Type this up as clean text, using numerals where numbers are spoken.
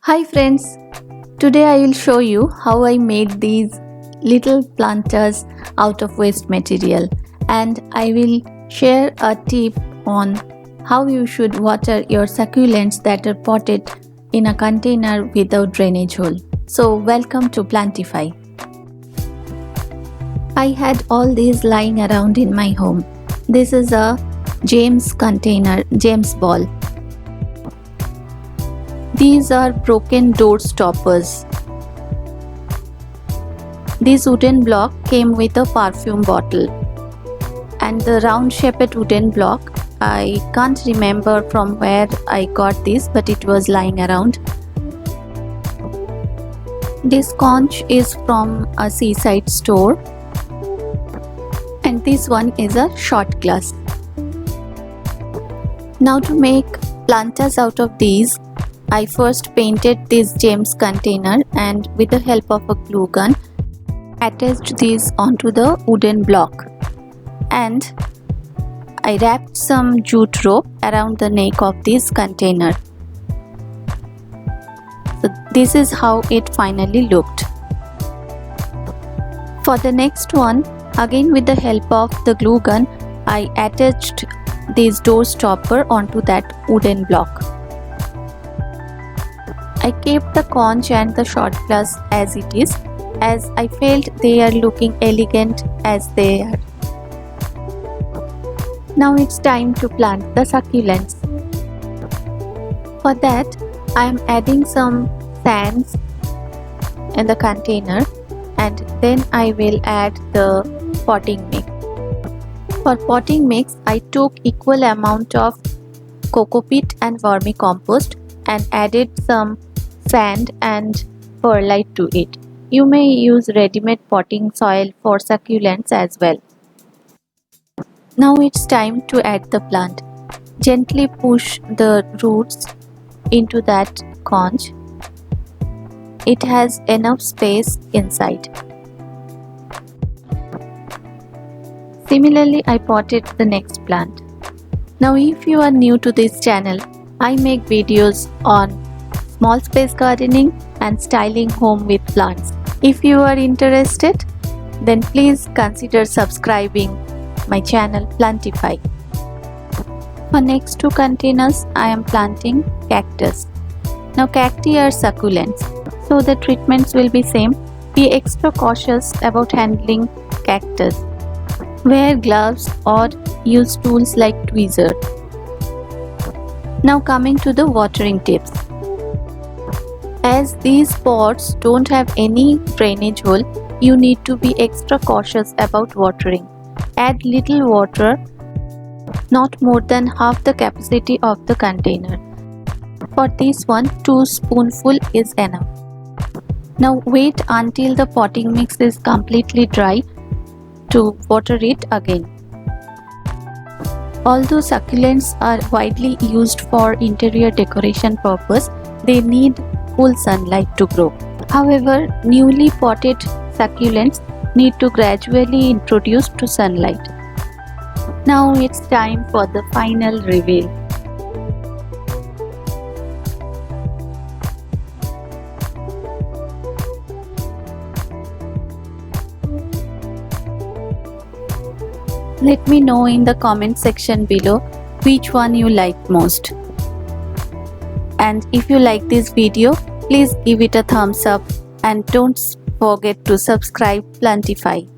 Hi friends, today I will show you how I made these little planters out of waste material, and I will share a tip on how you should water your succulents that are potted in a container without drainage hole. So welcome to PlantiFy. I had all these lying around in my home. This is a James container, James ball. These are broken door stoppers. This wooden block came with a perfume bottle, and the round shaped wooden block, I can't remember from where I got this, but it was lying around. This conch is from a seaside store, and this one is a shot glass. Now to make planters out of these, I first painted this James container and with the help of a glue gun attached these onto the wooden block, and I wrapped some jute rope around the neck of this container. So this is how it finally looked. For the next one, again with the help of the glue gun, I attached this door stopper onto that wooden block. I kept the conch and the shot glass as it is, as I felt they are looking elegant as they are. Now it's time to plant the succulents. For that, I am adding some sands in the container, and then I will add the potting mix. For potting mix, I took equal amount of coco peat and vermicompost and added some sand and perlite to it. You may use ready-made potting soil for succulents as well. Now it's time to add the plant. Gently push the roots into that conch. It has enough space inside. Similarly, I potted the next plant. Now if you are new to this channel, I make videos on small space gardening and styling home with plants. If you are interested, then please consider subscribing my channel PlantiFy. For next two containers, I am planting cactus. Now cacti are succulents, so the treatments will be same. Be extra cautious about handling cactus. Wear gloves or use tools like tweezer. Now coming to the watering tips. As these pots don't have any drainage hole, you need to be extra cautious about watering. Add little water, not more than half the capacity of the container. For this one, 2 spoonfuls is enough. Now wait until the potting mix is completely dry to water it again. Although succulents are widely used for interior decoration purpose, they need full sunlight to grow. However, newly potted succulents need to gradually introduce to sunlight. Now it's time for the final reveal. Let me know in the comment section below which one you liked most. And if you like this video, please give it a thumbs up and don't forget to subscribe PlantiFy.